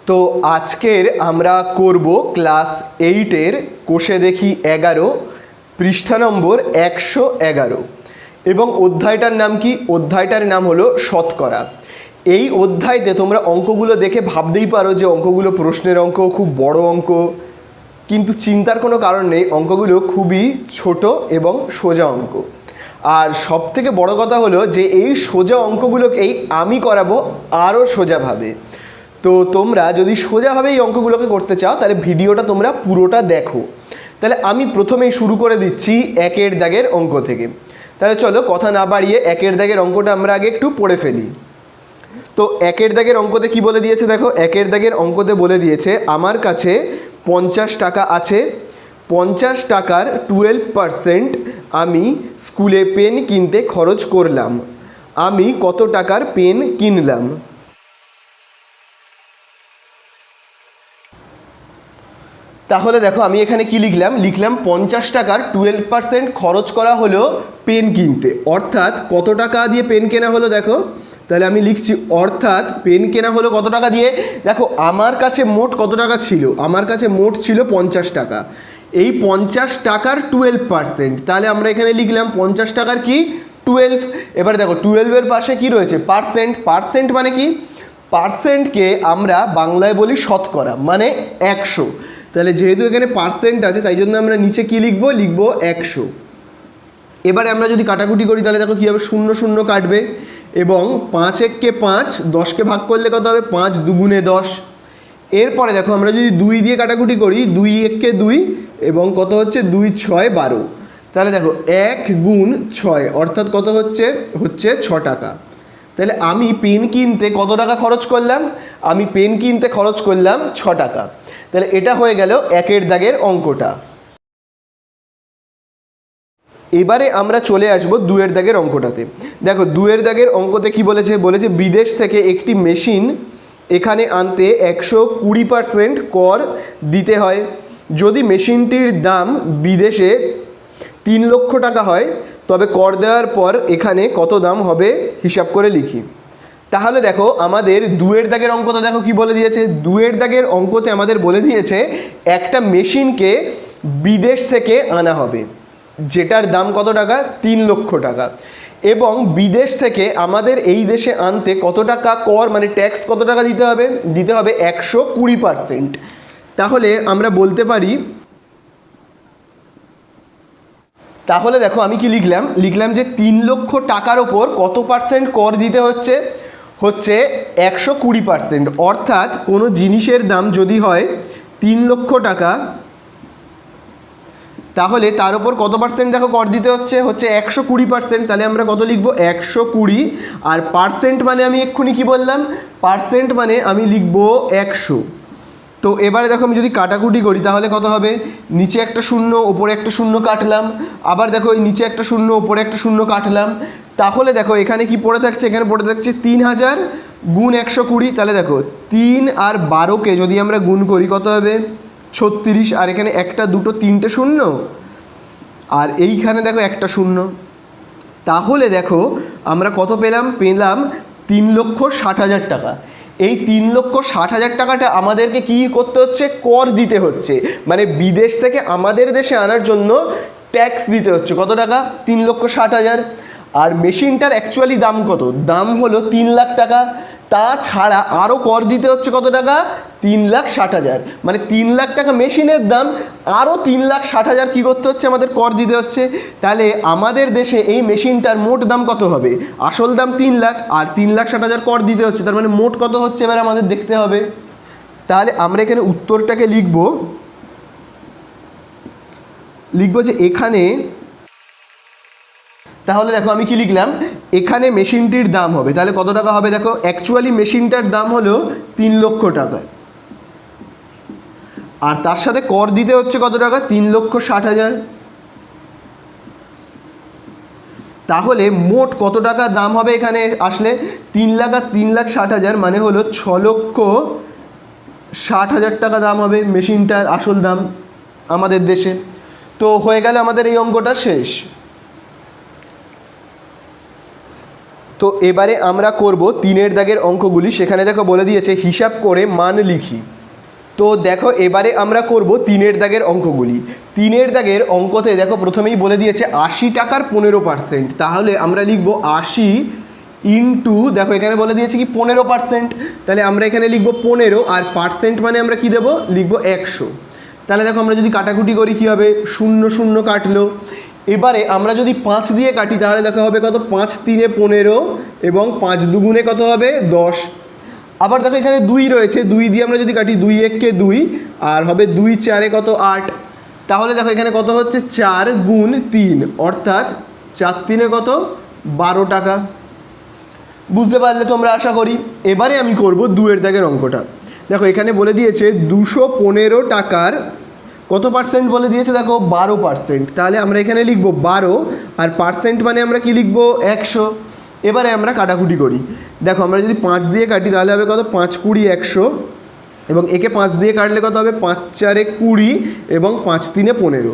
তো আজকের আমরা করব ক্লাস 8-এর কোষে দেখি 11 পৃষ্ঠা নম্বর 111 এবং অধ্যায়টার নাম কি? অধ্যায়টার নাম হলো শতকরা। এই অধ্যায়তে তোমরা অঙ্কগুলো দেখে ভাবতেই পারো যে অঙ্কগুলো প্রশ্নের অঙ্ক, খুব বড় অঙ্ক, কিন্তু চিন্তার কোনো কারণ নেই, অঙ্কগুলো খুবই ছোট এবং সোজা অঙ্ক। আর সব থেকে বড় কথা হলো যে এই সোজা অঙ্কগুলোকেই আমি করাবো আরও সোজাভাবে। তো তোমরা যদি সোজাভাবে এই অঙ্কগুলোকে করতে চাও তাহলে ভিডিওটা তোমরা পুরোটা দেখো। তাহলে আমি প্রথমেই শুরু করে দিচ্ছি 1-এর দাগের অঙ্ক থেকে। তাহলে চলো কথা না বাড়িয়ে 1-এর দাগের অঙ্কটা আমরা আগে একটু পড়ে ফেলি। তো 1-এর দাগের অঙ্কতে কি বলে দিয়েছে দেখো, 1-এর দাগের অঙ্কতে বলে দিয়েছে আমার কাছে 50 টাকা আছে, 50 টাকার 12% আমি স্কুলে পেন কিনতে খরচ করলাম, আমি কত টাকার পেন কিনলাম? তাহলে দেখো আমি এখানে কি লিখলাম, 50 টাকার 12% খরচ করা হলো পেন কিনতে, অর্থাৎ কত টাকা দিয়ে পেন কেনা হলো দেখো। তাহলে আমি লিখছি অর্থাৎ পেন কেনা হলো কত টাকা দিয়ে। দেখো আমার কাছে মোট কত টাকা ছিল, আমার কাছে মোট ছিল 50 টাকা, এই 50 টাকার 12%, তাহলে আমরা এখানে লিখলাম 50 টাকার কি 12। এবার দেখো 12-এর পাশে কি রয়েছে পার্সেন্ট, পার্সেন্ট মানে কি, পার্সেন্টকে আমরা বাংলায় বলি শতকরা, মানে 100। তাহলে যেহেতু এখানে পার্সেন্ট আছে তাই জন্য আমরা নিচে কি লিখবো, লিখবো 100। এবারে আমরা যদি কাটাকুটি করি তাহলে দেখো কী হবে, 0 0 কাটবে এবং 5 1-কে 5, 10কে ভাগ করলে কত হবে, 5 2 10। এরপরে দেখো আমরা যদি 2 দিয়ে কাটাকুটি করি, 2 1-কে 2 এবং কত হচ্ছে 2 6 12। তাহলে দেখো 1 গুণ 6 অর্থাৎ কত হচ্ছে, হচ্ছে 6 টাকা। তাহলে আমি পেন কিনতে কত টাকা খরচ করলাম, আমি পেন কিনতে খরচ করলাম 6 টাকা। তাহলে এটা হয়ে গেল 1-এর দাগের অঙ্কটা। এবারে আমরা চলে আসবো 2-এর দাগের অঙ্কটাতে। দেখো 2-এর দাগের অঙ্কতে কি বলেছে, বলেছে বিদেশ থেকে একটি মেশিন এখানে আনতে 120% কর দিতে হয়। যদি মেশিনটির দাম বিদেশে 3 লক্ষ টাকা হয় তবে কর দেওয়ার পর এখানে কত দাম হবে হিসাব করে লিখি। তাহলে দেখো আমাদের 2-এর দাগের অঙ্কটা দেখো কি বলে দিয়েছে, 2-এর দাগের অঙ্কতে আমাদের বলে দিয়েছে একটা মেশিনকে বিদেশ থেকে আনা হবে যেটার দাম কত টাকা, 3 লক্ষ টাকা, এবং বিদেশ থেকে আমাদের এই দেশে আনতে কত টাকা কর মানে ট্যাক্স কত টাকা দিতে হবে, দিতে হবে 120%। তাহলে আমরা বলতে পারি, তাহলে দেখো আমি কি লিখলাম, লিখলাম যে 3 লক্ষ টাকার ওপর কত পার্সেন্ট কর দিতে হচ্ছে, হচ্ছে 120%। অর্থাৎ কোনো জিনিসের দাম যদি হয় 3 লক্ষ টাকা তাহলে তার উপর কত পার্সেন্ট দেখো কর দিতে হচ্ছে, হচ্ছে 120%। তাহলে আমরা কত লিখবো, 120। আর পার্সেন্ট মানে আমি এক্ষুনি কি বললাম, পার্সেন্ট মানে আমি লিখবো 100। তো এবারে দেখো আমি যদি কাটাকুটি করি তাহলে কত হবে, নিচে একটা শূন্য ওপরে একটা শূন্য কাটলাম, আবার দেখো এই নিচে একটা শূন্য ওপরে একটা শূন্য কাটলাম। তাহলে দেখো এখানে কি পড়ে থাকছে, এখানে পড়ে থাকছে 3000 গুণ 120। তাহলে দেখো 3 আর 12কে যদি আমরা গুণ করি কত হবে 36, আর এখানে 1 2 3টে শূন্য, আর এইখানে দেখো একটা শূন্য। তাহলে দেখো আমরা কত পেলাম, পেলাম 3,60,000 টাকা। এই 3,60,000 টাকাটা আমাদেরকে কি করতে হচ্ছে, কর দিতে হচ্ছে, মানে বিদেশ থেকে আমাদের দেশে আনার জন্য ট্যাক্স দিতে হচ্ছে কত টাকা, 3,60,000। আর মেশিনটার অ্যাকচুয়ালি দাম কত, দাম হলো 3 লাখ টাকা, তাছাড়া আরও কর দিতে হচ্ছে কত টাকা, 3,60,000। মানে 3 লাখ টাকা মেশিনের দাম, আরও 3,60,000 কী করতে হচ্ছে, আমাদের কর দিতে হচ্ছে। তাহলে আমাদের দেশে এই মেশিনটার মোট দাম কত হবে, আসল দাম 3 লাখ আর 3,60,000 কর দিতে হচ্ছে, তার মানে মোট কত হচ্ছে এবার আমাদের দেখতে হবে। তাহলে আমরা এখানে উত্তরটাকে লিখব যে এখানে, তাহলে দেখো আমি কি লিখলাম, এখানে মেশিনটির দাম হবে, তাহলে কত টাকা হবে দেখো, অ্যাকচুয়ালি মেশিনটার দাম হলো 3 লক্ষ টাকা, আর তার সাথে কর দিতে হচ্ছে কত টাকা, 3,60,000। তাহলে মোট কত টাকা দাম হবে এখানে আসলে, 3 লাখ আর 3,60,000 মানে হলো 6,60,000 টাকা দাম হবে মেশিনটার আসল দাম আমাদের দেশে। তো হয়ে গেল আমাদের এই অঙ্কটা শেষ। তো এবারে আমরা করব 3-এর দাগের অঙ্কগুলি। সেখানে দেখো বলে দিয়েছে হিসাব করে মান লিখি। তো দেখো এবারে আমরা করব 3-এর দাগের অঙ্কগুলি। 3-এর দাগের অঙ্কতে দেখো প্রথমেই বলে দিয়েছে 80 টাকার 15%। তাহলে আমরা লিখব 80 ইন্টু, দেখো এখানে বলে দিয়েছে কি 15%, তাহলে আমরা এখানে লিখব 15, আর পার্সেন্ট মানে আমরা কি দেবো, লিখব 100। তাহলে দেখো আমরা যদি কাটাকুটি করি কি হবে, 0 0 কাটলো। এবারে আমরা যদি 5 দিয়ে কাটি তাহলে দেখো হবে কত, 5 3 15 এবং 5 2 কত হবে 10। আবার দেখো এখানে 2 রয়েছে, 2 দিয়ে আমরা যদি কাটি 2 1 কে 2, আর হবে 2 4 কত 8। তাহলে দেখো এখানে কত হচ্ছে 4 গুণ 3, অর্থাৎ 4 3 কত 12 টাকা। বুঝতে পারলে তোমরা আশা করি। এবারে আমি করব 2-এর দাগের অঙ্কটা। দেখো এখানে বলে দিয়েছে 215 টাকার কত পার্সেন্ট বলে দিয়েছে, দেখো 12%। তাহলে আমরা এখানে লিখব 12, আর পার্সেন্ট মানে আমরা কি লিখব 100। এবারে আমরা কাটাকুটি করি। দেখো আমরা যদি 5 দিয়ে কাটি তাহলে হবে কত, 5 20 100, এবং একে 5 দিয়ে কাটলে কত হবে, 5 4 20 এবং 5 3 15।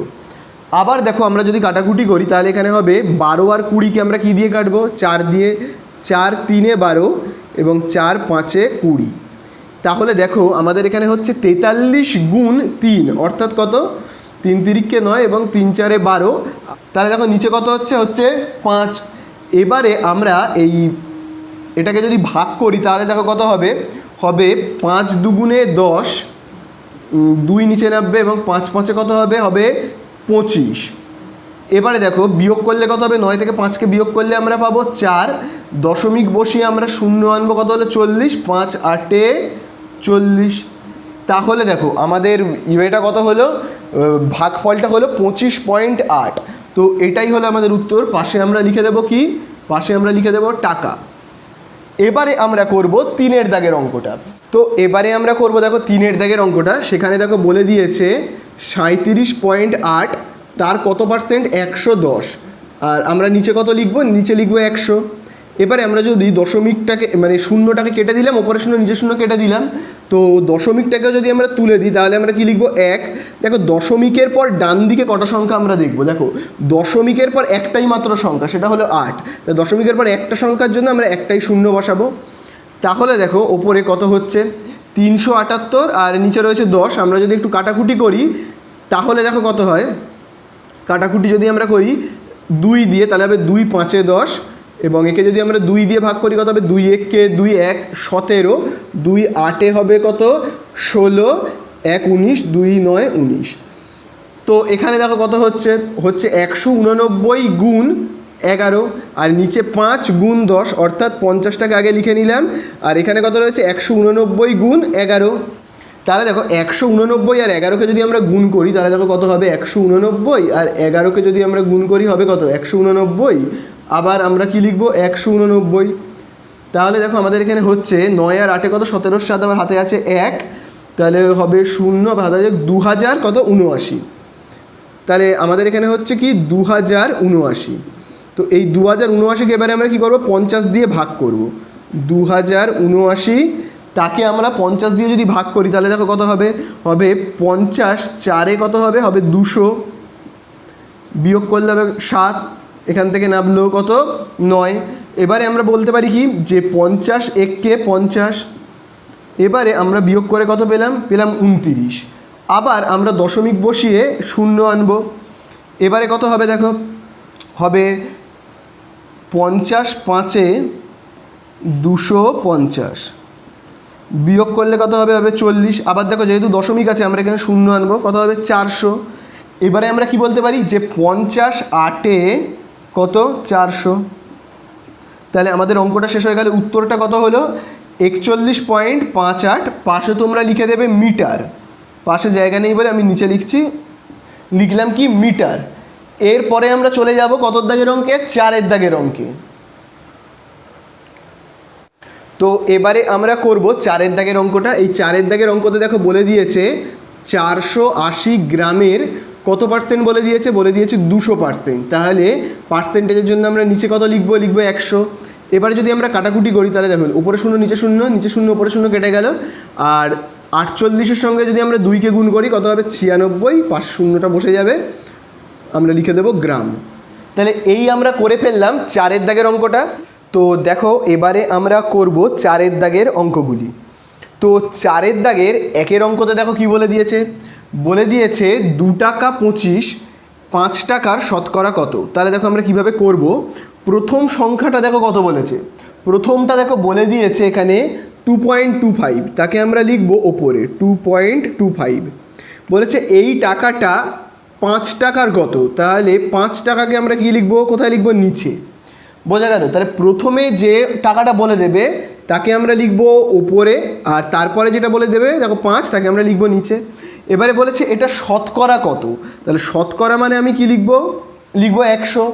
আবার দেখো আমরা যদি কাটাকুটি করি তাহলে এখানে হবে 12 আর 20কে আমরা কি দিয়ে কাটবো, 4 দিয়ে, 4 3 12 এবং 4 5 20। তাহলে দেখো আমাদের এখানে হচ্ছে 43 গুণ 3, অর্থাৎ কত, 3 3 9 এবং 3 4 12। তাহলে দেখো নিচে কত হচ্ছে 5। এবারে আমরা এটাকে যদি ভাগ করি তাহলে দেখো কত হবে, 5 2 10, 2 নিচে নামবে এবং 5 5 কত হবে 25। এবারে দেখো বিয়োগ করলে কত হবে, 9 থেকে 5কে বিয়োগ করলে আমরা পাবো 4, দশমিক বসিয়ে আমরা 0 আনবো, কত হলো 40, 5 8 40। তাহলে দেখো আমাদের এটা কত হলো, ভাগফলটা হলো 25.8। তো এটাই হলো আমাদের উত্তর। পাশে আমরা লিখে দেবো কি, পাশে আমরা লিখে দেবো টাকা। এবারে আমরা করব 3-এর দাগের অঙ্কটা। তো এবারে আমরা করব দেখো 3-এর দাগের অঙ্কটা। সেখানে দেখো বলে দিয়েছে 37.8, তার কত পার্সেন্ট, 110, আর আমরা নিচে কত লিখবো, নিচে লিখবো 100। এবারে আমরা যদি দশমিকটাকে মানে শূন্যটাকে কেটে দিলাম, ওপরে শূন্য নিচে শূন্য কেটে দিলাম, তো দশমিকটাকে যদি আমরা তুলে দিই তাহলে আমরা কি লিখবো 1। দেখো দশমিকের পর ডান দিকে কটা সংখ্যা আমরা দেখবো, দেখো দশমিকের পর একটাই মাত্র সংখ্যা, সেটা হলো 8। তো দশমিকের পর একটা সংখ্যার জন্য আমরা একটাই শূন্য বসাবো। তাহলে দেখো ওপরে কত হচ্ছে 378, আর নিচে রয়েছে 10। আমরা যদি একটু কাটাকুটি করি তাহলে দেখো কত হয়, কাটাকুটি যদি আমরা করি 2 দিয়ে তাহলে হবে 2 5 10, এবং একে যদি আমরা 2 দিয়ে ভাগ করি কত হবে, 2 1 কে 2 1 17, 2 8 হবে কত 16, 1 19, 2 9 19। তো এখানে দেখো কত হচ্ছে 189 গুণ 11, আর নিচে 5 গুণ 10, অর্থাৎ 50টাকে আগে লিখে নিলাম, আর এখানে কত রয়েছে 189 গুণ 11। তাহলে দেখো 189 আর 11কে যদি আমরা গুণ করি তাহলে দেখো কত হবে, 189, আর 11কে যদি আমরা গুণ করি হবে কত 189। আবার আমরা কি লিখবো 189। তাহলে দেখো আমাদের এখানে হচ্ছে 9 আর 8 কত 17, 7 আবার হাতে আছে 1, তাহলে হবে 0, আবার হাতে আছে 2000 কত 79। তাহলে আমাদের এখানে হচ্ছে কি 2079। তো এই 2079কে এবারে আমরা কি করব, 50 দিয়ে ভাগ করব। 2079 তাকে আমরা 50 দিয়ে যদি ভাগ করি তাহলে দেখো কত হবে, 50 4 কত হবে 200, বিয়োগ করলে হবে 7, এখান থেকে নামলো কত 9। এবারে আমরা বলতে পারি কি যে 50 1 50, এবারে আমরা বিয়োগ করে কত পেলাম 29। আবার আমরা দশমিক বসিয়ে 0 আনবো। এবারে কত হবে, দেখো হবে 50 5 250, বিয়োগ করলে কত হবে 40। আবার দেখো যেহেতু দশমিক আছে আমরা এখানে 0 আনবো, কত হবে 400। এবারে আমরা কি বলতে পারি যে 50 8 কত 400। তাহলে আমাদের অঙ্কটা শেষ হয়ে গেলে উত্তরটা কত হলো 41.58। পাশে তোমরা লিখে দেবে মিটার, পাশে জায়গা নেই বলে আমি নিচে লিখলাম কি মিটার। এরপরে আমরা চলে যাব কত দাগের অঙ্কে, 4-এর দাগের অঙ্কে। তো এবারে আমরা করব 4-এর দাগের অঙ্কটা। এই 4-এর দাগের অঙ্কতে দেখো বলে দিয়েছে 480 গ্রামের কত পার্সেন্ট বলে দিয়েছে, 200%। তাহলে পার্সেন্টেজের জন্য আমরা নিচে কত লিখবো 100। এবারে যদি আমরা কাটাকুটি করি তাহলে দেখুন উপরে 0 নিচে 0, নিচে 0 উপরে 0 কেটে গেল, আর 48-এর সঙ্গে যদি আমরা 2কে গুণ করি কত হবে 96, 5 0টা বসে যাবে, আমরা লিখে দেবো গ্রাম। তাহলে এই আমরা করে ফেললাম 4-এর দাগের অঙ্কটা। তো দেখো এবারে আমরা করব 4-এর দাগের অঙ্কগুলি। তো 4-এর দাগের 1-এর অঙ্কতে দেখো কি বলে দিয়েছে, বলে দিয়েছে 2 টাকা 25, 5 টাকার শতকরা কত। তাহলে দেখো আমরা কিভাবে করব। প্রথম সংখ্যাটা দেখো কত বলেছে, প্রথমটা দেখো বলে দিয়েছে এখানে 2.25, তাকে আমরা লিখব ওপরে 2.25। বলেছে এই টাকাটা 5 টাকার কত, তাহলে 5 টাকাকে আমরা কি লিখব, কোথায় লিখব, নিচে। বোঝা গেল? তাহলে প্রথমে যে টাকাটা বলে দেবে তাকে আমরা লিখব ওপরে, আর তারপরে যেটা বলে দেবে দেখো 5, তাকে আমরা লিখব নিচে। এবারে বলেছে এটা শতকরা কত, তাহলে শতকরা মানে আমি কি লিখব, লিখব 100।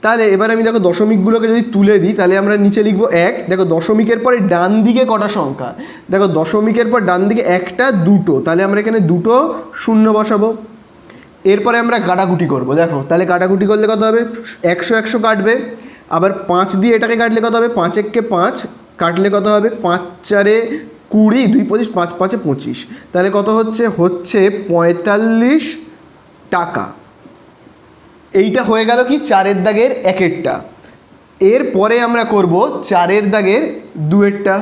তাহলে এবার আমি দেখো দশমিকগুলোকে যদি তুলে দিই তাহলে আমরা নিচে লিখব 1। দেখো দশমিকের পরে ডান দিকে কটা সংখ্যা, দেখো দশমিকের পর ডান দিকে 1টা 2টো, তাহলে আমরা এখানে 2টো শূন্য বসাবো। এরপরে আমরা কাটাকুটি করব। দেখো তাহলে কাটাকুটি করলে কত হবে, 100 100 কাটবে, আবার 5 দিয়ে এটাকে কাটলে কত হবে, 5 1 5 কাটলে কত হবে, 5 4 20, 2 25, 5 5 25, তাহলে কত হচ্ছে, হচ্ছে 45 টাকা। এইটা হয়ে গেল কি 4-এর দাগের 1-এরটা। এরপরে আমরা করব 4-এর দাগের 2-এরটা।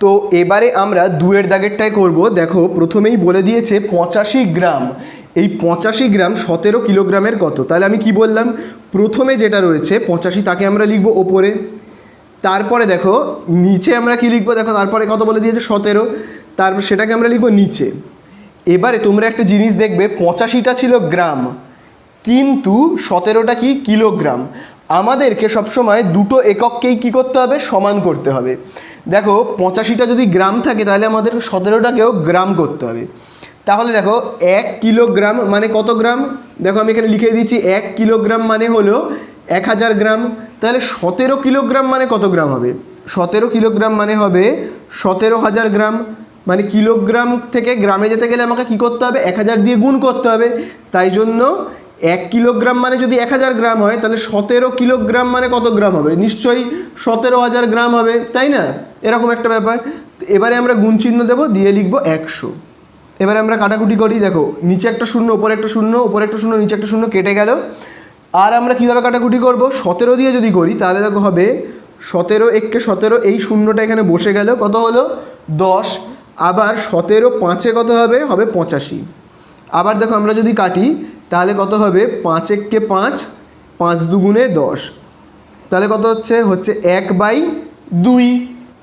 তো এবারে আমরা 2-এর দাগেরটাই করব। দেখো প্রথমেই বলে দিয়েছে 85 গ্রাম, এই 85 গ্রাম 17 কিলোগ্রামের কত। তাহলে আমি কি বললাম, প্রথমে যেটা রয়েছে 85 তাকে আমরা লিখব ওপরে, তারপরে দেখো নিচে আমরা কি লিখব, দেখো তারপরে কত বলে দিয়েছে 17, তারপর সেটাকে আমরা লিখব নিচে। এবারে তোমরা একটা জিনিস দেখবে, 85টা ছিল গ্রাম কিন্তু 17টা কি কিলোগ্রাম। আমাদেরকে সবসময় দুটো একককেই কী করতে হবে, সমান করতে হবে। দেখো 85টা যদি গ্রাম থাকে তাহলে আমাদের 17টাকেও গ্রাম করতে হবে। তাহলে দেখো 1 কিলোগ্রাম মানে কত গ্রাম, দেখো আমি এখানে লিখে দিচ্ছি 1 কিলোগ্রাম মানে হলো 1000 গ্রাম। তাহলে 17 কিলোগ্রাম মানে কত গ্রাম হবে, 17 কিলোগ্রাম মানে হবে 17,000 গ্রাম। মানে কিলোগ্রাম থেকে গ্রামে যেতে গেলে আমাকে কী করতে হবে, 1000 দিয়ে গুণ করতে হবে। তাই জন্য 1 কিলোগ্রাম মানে যদি 1000 গ্রাম হয় তাহলে 17 কিলোগ্রাম মানে কত গ্রাম হবে, নিশ্চয়ই 17,000 গ্রাম হবে, তাই না? এরকম একটা ব্যাপার। এবারে আমরা গুণ চিহ্ন দেবো, দিয়ে লিখব 100। এবারে আমরা কাটাকুটি করি। দেখো নিচে একটা শূন্য, ওপরে একটা শূন্য, ওপরে একটা শূন্য, নিচে একটা শূন্য, কেটে গেল। আর আমরা কীভাবে কাটাকুটি করব, 17 দিয়ে যদি করি তাহলে দেখো হবে 17 1 17, এই শূন্যটা এখানে বসে গেল, কত হলো 10। আবার 17 5 কত হবে, হবে 85। আবার দেখো আমরা যদি কাটি তাহলে কত হবে, 5 1 5, 5 2 10, তাহলে কত হচ্ছে, হচ্ছে 1/2।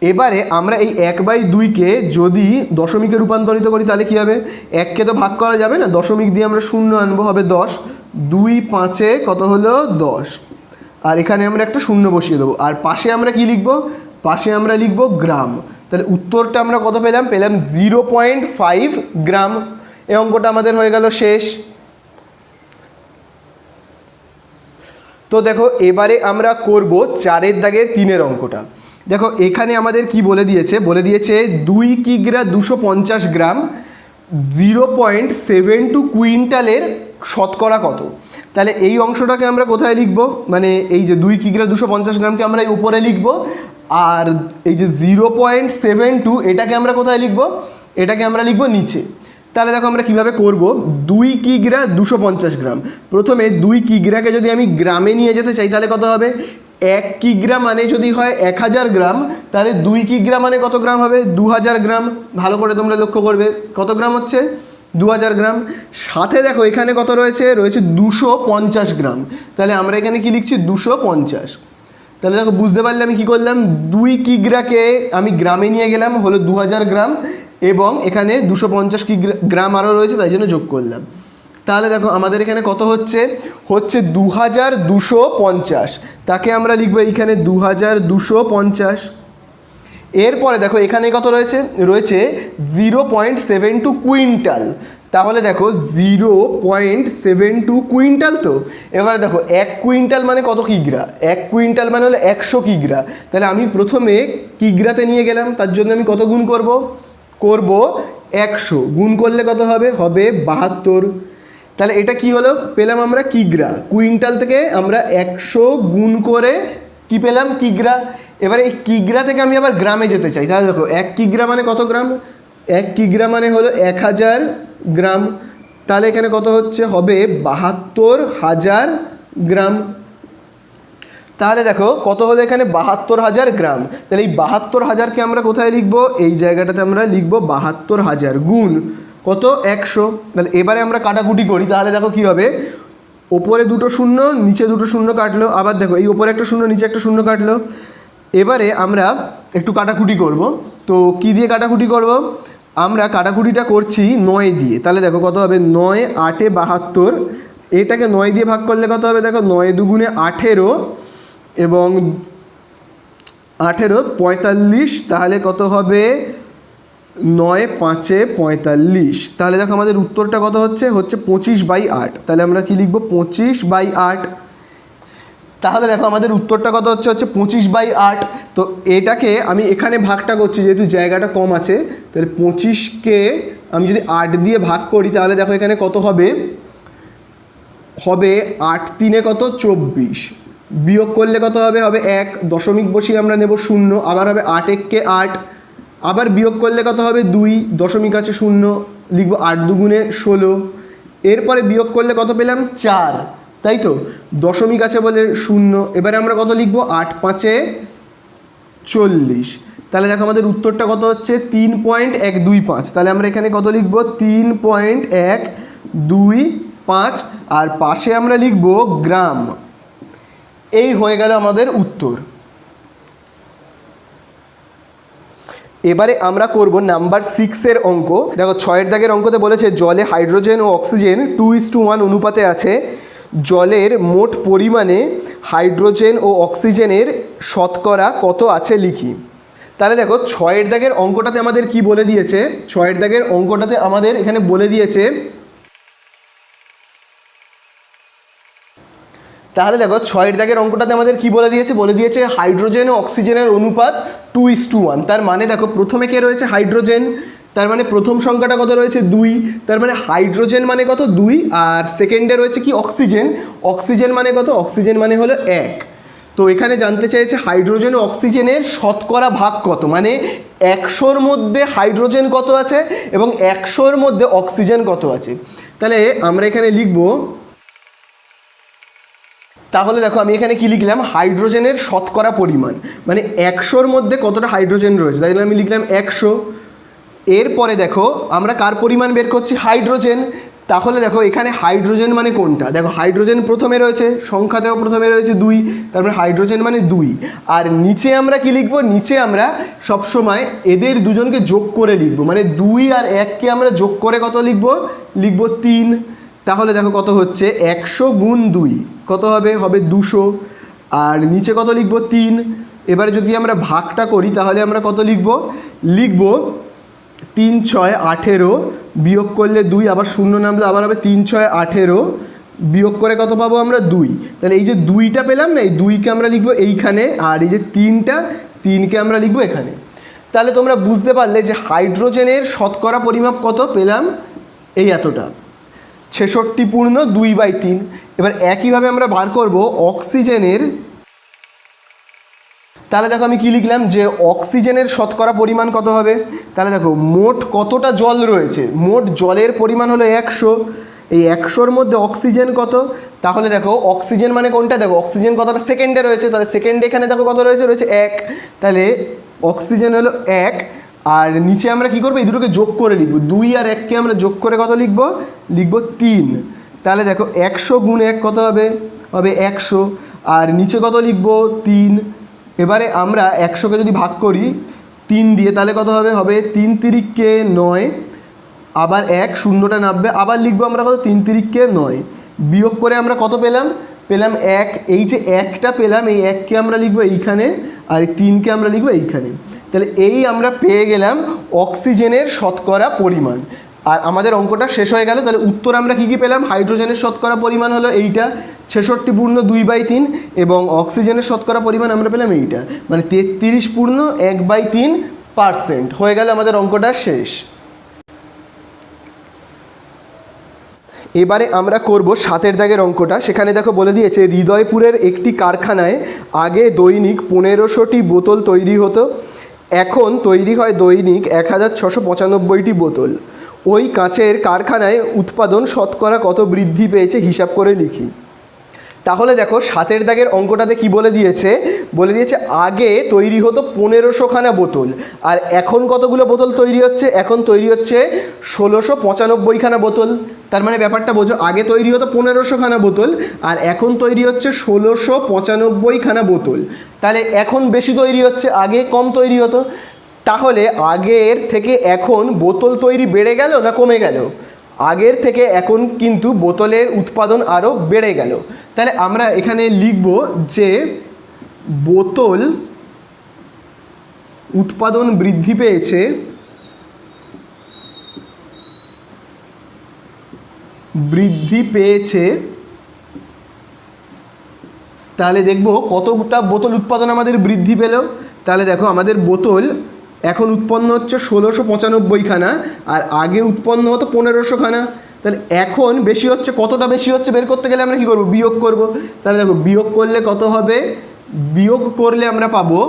এবারে আমরা এই 1/2কে যদি দশমিকে রূপান্তরিত করি তাহলে কী হবে, 1কে তো ভাগ করা যাবে না, দশমিক দিয়ে আমরা শূন্য আনবো, হবে 10। 2 5 কত হলো 10, আর এখানে আমরা একটা শূন্য বসিয়ে দেবো। আর পাশে আমরা কি লিখব, পাশে আমরা লিখব গ্রাম। তাহলে উত্তরটা আমরা কত পেলাম, পেলাম 0.5 গ্রাম। এই অঙ্কটা আমাদের হয়ে গেল শেষ। তো দেখো এবারে আমরা করব 4-এর দাগের 3-এর অঙ্কটা। দেখো এখানে আমাদের কি বলে দিয়েছে, বলে দিয়েছে 2 কিগ্রা 250 গ্রাম 0.72 কুইন্টালের শতকরা কত। তাহলে এই অংশটাকে আমরা কোথায় লিখব, মানে এই যে 2 কিগ্রা 250 গ্রামকে আমরা এই উপরে লিখব, আর এই যে 0.72 এটাকে আমরা কোথায় লিখব, এটাকে আমরা লিখব নিচে। তাহলে দেখো আমরা কিভাবে করব, 2 কিগ্রা 250 গ্রাম, প্রথমে 2 কিগ্রাকে যদি আমি গ্রামে নিয়ে যেতে চাই তাহলে কত হবে, 1 কিগ্রা মানে যদি হয় 1000 গ্রাম, তাহলে 2 কিগ্রা মানে কত গ্রাম হবে, 2000 গ্রাম। ভালো করে তোমরা লক্ষ্য করবে কত গ্রাম হচ্ছে, 2000 গ্রাম। সাথে দেখো এখানে কত রয়েছে, রয়েছে 250 গ্রাম, তাহলে আমরা এখানে কি লিখছি 250। তাহলে দেখো বুঝতে পারলে আমি কী করলাম, 2 কিগ্রাকে আমি গ্রামে নিয়ে গেলাম, হলো 2000 গ্রাম, এবং এখানে 250 গ্রাম আরও রয়েছে তাই জন্য যোগ করলাম। তাহলে দেখো আমাদের এখানে কত হচ্ছে, হচ্ছে 2250, তাকে আমরা লিখবো এইখানে 2250। এরপরে দেখো এখানে কত রয়েছে, রয়েছে 0.72 কুইন্টাল। তাহলে দেখো 0.72 কুইন্টাল। তো এবারে দেখো 1 কুইন্টাল মানে কত কিগ্রা, 1 কুইন্টাল মানে হলো 100 কিগ্রা। তাহলে আমি প্রথমে কিগ্রাতে নিয়ে গেলাম, তার জন্য আমি কত গুণ করব, 100 গুণ করলে কত হবে, হবে 72। তাহলে এটা কি হলো, পেলাম আমরা কিগ্রা। কুইন্টাল থেকে আমরা 100 গুণ করে কি পেলাম, কিগ্রা। এবারে এই কিগ্রা থেকে আমি আবার গ্রামে যেতে চাই, তাহলে দেখো 1 কিগ্রা মানে কত গ্রাম, 1 কিগ্রা মানে হলো 1000 গ্রাম। তাহলে এখানে কত হচ্ছে, হবে 72,000 গ্রাম। তাহলে দেখো কত হলো এখানে ৭২,০০০ গ্রাম। তাহলে এই ৭২,০০০কে আমরা কোথায় লিখবো, এই জায়গাটাতে আমরা লিখবো ৭২,০০০ গুণ কত ১০০। তাহলে এবারে আমরা কাটাকুটি করি, তাহলে দেখো কি হবে, ওপরে দুটো শূন্য নিচে দুটো শূন্য কাটলো, আবার দেখো এই ওপরে একটা শূন্য নিচে একটা শূন্য কাটলো। এবারে আমরা একটু কাটাকুটি করব। তো কি দিয়ে কাটাকুটি করব, আমরা কাটাকুটিটা করছি ৯ দিয়ে। তাহলে দেখো কত হবে, ৯ ৮ ৭২, এটাকে ৯ দিয়ে ভাগ করলে কত হবে, দেখো ৯ দুগুণে ১৮ এবং ১৮ ৪৫, তাহলে কত হবে ৯ ৫ ৪৫। তাহলে দেখো আমাদের উত্তরটা কত হচ্ছে 25/8। তাহলে আমরা কি লিখবো 25/8। তাহলে দেখো আমাদের উত্তরটা কত হচ্ছে 25/8। তো এটাকে আমি এখানে ভাগটা করছি যেহেতু জায়গাটা কম আছে, তাহলে 25কে আমি যদি 8 দিয়ে ভাগ করি তাহলে দেখো এখানে কত হবে, ৮ 3 কত 24, বিয়োগ করলে কত হবে 1, দশমিক বসিয়ে আমরা নেব 0, আবার হবে 8 1 8, আবার বিয়োগ করলে কত হবে 2, দশমিক আছে 0, লিখবো 8 দুগুণে 16, এরপরে বিয়োগ করলে কত পেলাম 4, তাই তো, দশমিক আছে বলে 0, এবারে আমরা কত লিখবো 8 5 40। তাহলে দেখো আমাদের উত্তরটা কত হচ্ছে 3.125। তাহলে আমরা এখানে কত লিখবো 3.125, আর পাশে আমরা লিখবো গ্রাম। এই হয়ে গেল আমাদের উত্তর। এবারে আমরা করব নাম্বার 6-এর অঙ্ক। দেখো 6-এর দাগের অঙ্কতে বলেছে জলে হাইড্রোজেন ও অক্সিজেন 2:1 অনুপাতে আছে, জলের মোট পরিমাণে হাইড্রোজেন ও অক্সিজেনের শতকরা কত আছে লিখি। তাহলে দেখো 6-এর দাগের অঙ্কটাতে আমাদের কি বলে দিয়েছে, 6-এর দাগের অঙ্কটাতে আমাদের এখানে বলে দিয়েছে, তাহলে দেখো 6-এর দাগের অঙ্কটাতে আমাদের কি বলে দিয়েছে হাইড্রোজেন ও অক্সিজেনের অনুপাত 2:1। তার মানে দেখো প্রথমে কে রয়েছে হাইড্রোজেন, তার মানে প্রথম সংখ্যাটা কত রয়েছে 2, তার মানে হাইড্রোজেন মানে কত 2, আর সেকেন্ডে রয়েছে কি অক্সিজেন, অক্সিজেন মানে কত, অক্সিজেন মানে হলো 1। তো এখানে জানতে চাইছে হাইড্রোজেন ও অক্সিজেনের শতকরা ভাগ কত, মানে 100-র মধ্যে হাইড্রোজেন কত আছে এবং 100-র মধ্যে অক্সিজেন কত আছে। তাহলে আমরা এখানে লিখবো, তাহলে দেখো আমি এখানে কি লিখলাম, হাইড্রোজেনের শতকরা পরিমাণ, মানে 100-র মধ্যে কতটা হাইড্রোজেন রয়েছে, তাই জন্য আমি লিখলাম 100। এরপরে দেখো আমরা কার পরিমাণ বের করছি, হাইড্রোজেন। তাহলে দেখো এখানে হাইড্রোজেন মানে কোনটা, দেখো হাইড্রোজেন প্রথমে রয়েছে, সংখ্যাতেও প্রথমে রয়েছে 2, তারপরে হাইড্রোজেন মানে 2। আর নিচে আমরা কি লিখবো, নিচে আমরা সবসময় এদের দুজনকে যোগ করে লিখবো, মানে 2 আর 1কে আমরা যোগ করে কত লিখবো 3। তাহলে দেখো কত হচ্ছে 100 গুণ 2 কত হবে 200, আর নিচে কত লিখবো 3। এবারে যদি আমরা ভাগটা করি তাহলে আমরা কত লিখবো 3 6 18, বিয়োগ করলে 2, আবার 0 নামলে আবার হবে 3 6 18, বিয়োগ করে কত পাবো আমরা 2। তাহলে এই যে 2টা পেলাম না, এই 2কে আমরা লিখবো এইখানে, আর এই যে 3কে আমরা লিখবো এখানে। তাহলে তোমরা বুঝতে পারলে যে হাইড্রোজেনের শতকরা পরিমাপ কত পেলাম, এই এতটা 66/2/3। এবার একইভাবে আমরা বার করব অক্সিজেনের। তাহলে দেখো আমি কি লিখলাম, যে অক্সিজেনের শতকরা পরিমাণ কত হবে, তাহলে দেখো মোট কতটা জল রয়েছে, মোট জলের পরিমাণ হলো 100, এই 100-র মধ্যে অক্সিজেন কত, তাহলে দেখো অক্সিজেন মানে কোনটা, দেখো অক্সিজেন কতটা সেকেন্ডে রয়েছে, তাহলে সেকেন্ডে এখানে দেখো কত রয়েছে 1, তাহলে অক্সিজেন হলো 1। আর নিচে আমরা কি করবো, এই দুটোকে যোগ করে লিখবো, 2 আর 1কে আমরা যোগ করে কত লিখবো 3। তাহলে দেখো 100 গুণ 1 কত হবে 100, আর নিচে কত লিখবো 3। এবারে আমরা 100কে যদি ভাগ করি 3 দিয়ে তাহলে কত হবে 3 3কে 9, আবার 1 0টা নামবে, আবার লিখবো আমরা কত 3 3কে 9, বিয়োগ করে আমরা কত পেলাম 1। এই যে 1টা পেলাম, এই 1কে আমরা লিখবো এইখানে, আর এই 3কে আমরা লিখবো এইখানে। তাহলে এই আমরা পেয়ে গেলাম অক্সিজেনের শতকরা পরিমাণ, আর আমাদের অঙ্কটা শেষ হয়ে গেল। তাহলে উত্তর আমরা কী কী পেলাম, হাইড্রোজেনের শতকরা পরিমাণ হলো এইটা 66/2/3, এবং অক্সিজেনের শতকরা পরিমাণ আমরা পেলাম এইটা, মানে 33/1/3%। হয়ে গেল আমাদের অঙ্কটা শেষ। এবারে আমরা করব 7-এর দাগের অঙ্কটা। সেখানে দেখো বলে দিয়েছে হৃদয়পুরের একটি কারখানায় আগে দৈনিক 1500টি বোতল তৈরি হতো, এখন তৈরি হয় দৈনিক 1695টি বোতল। ওই কাঁচের কারখানায় উৎপাদন শতকরা কত বৃদ্ধি পেয়েছে হিসাব করে লিখি। তাহলে দেখো 7 দাগের অঙ্কটাতে কি বলে দিয়েছে, বলে দিয়েছে আগে তৈরি হতো 1500খানা বোতল, আর এখন কতগুলো বোতল তৈরি হচ্ছে, এখন তৈরি হচ্ছে 1695খানা বোতল। তার মানে ব্যাপারটা বোঝো, আগে তৈরি হতো 1500খানা বোতল আর এখন তৈরি হচ্ছে 1695খানা বোতল। তাহলে এখন বেশি তৈরি হচ্ছে, আগে কম তৈরি হতো। তাহলে আগের থেকে এখন বোতল তৈরি বেড়ে গেল না কমে গেল? আগের থেকে এখন কিন্তু বোতলের উৎপাদন আরও বেড়ে গেল। তাহলে আমরা এখানে লিখব যে বোতল উৎপাদন বৃদ্ধি পেয়েছে, তাহলে দেখব কতটা বোতল উৎপাদন আমাদের বৃদ্ধি পেল। তাহলে দেখো আমাদের বোতল এখন উৎপন্ন হচ্ছে 1695খানা আর আগে উৎপন্ন হতো 1500খানা। তাহলে এখন বেশি হচ্ছে, কতটা বেশি হচ্ছে বের করতে গেলে আমরা কী করব, বিয়োগ করব। তাহলে দেখো বিয়োগ করলে কত হবে, বিয়োগ করলে আমরা পাবো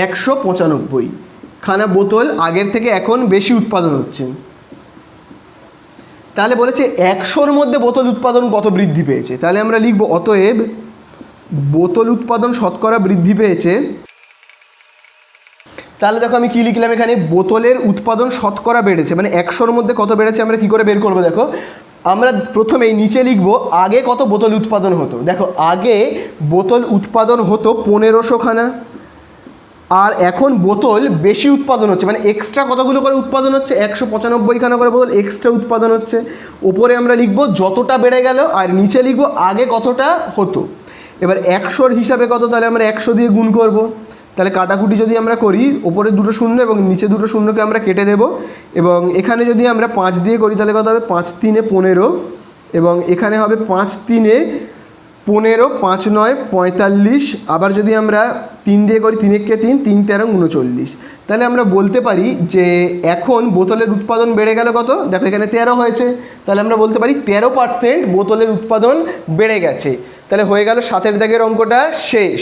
195খানা বোতল আগের থেকে এখন বেশি উৎপাদন হচ্ছে। তাহলে বলেছে 100-র মধ্যে বোতল উৎপাদন কত বৃদ্ধি পেয়েছে। তাহলে আমরা লিখব অতএব বোতল উৎপাদন শতকরা বৃদ্ধি পেয়েছে। তাহলে দেখো আমি কি লিখলাম এখানে, বোতলের উৎপাদন শতকরা বেড়েছে, মানে 100-র মধ্যে কত বেড়েছে আমরা কি করে বের করব। দেখো আমরা প্রথমেই নিচে লিখব আগে কত বোতল উৎপাদন হতো। দেখো আগে বোতল উৎপাদন হতো 1500খানা আর এখন বোতল বেশি উৎপাদন হচ্ছে, মানে এক্সট্রা কতগুলো করে উৎপাদন হচ্ছে, 195খানা করে বোতল এক্সট্রা উৎপাদন হচ্ছে। ওপরে আমরা লিখব যতটা বেড়ে গেল আর নিচে লিখব আগে কতটা হতো। এবার 100-র হিসাবে কত, তাহলে আমরা 100 দিয়ে গুণ করব। তাহলে কাটাকুটি যদি আমরা করি, ওপরে দুটো শূন্য এবং নিচে দুটো শূন্যকে আমরা কেটে দেব, এবং এখানে যদি আমরা 5 দিয়ে করি তাহলে কত হবে, 5 × 3 = 15, এবং এখানে হবে 5 × 3 = 15, 5 × 9 = 45, আবার যদি আমরা 3 দিয়ে করি 3 × 1 = 3, 3 × 13 = 39। তাহলে আমরা বলতে পারি যে এখন বোতলের উৎপাদন বেড়ে গেল কত, দেখো এখানে 13 হয়েছে, তাহলে আমরা বলতে পারি 13% বোতলের উৎপাদন বেড়ে গেছে। তাহলে হয়ে গেল 7 দাগের অঙ্কটা শেষ।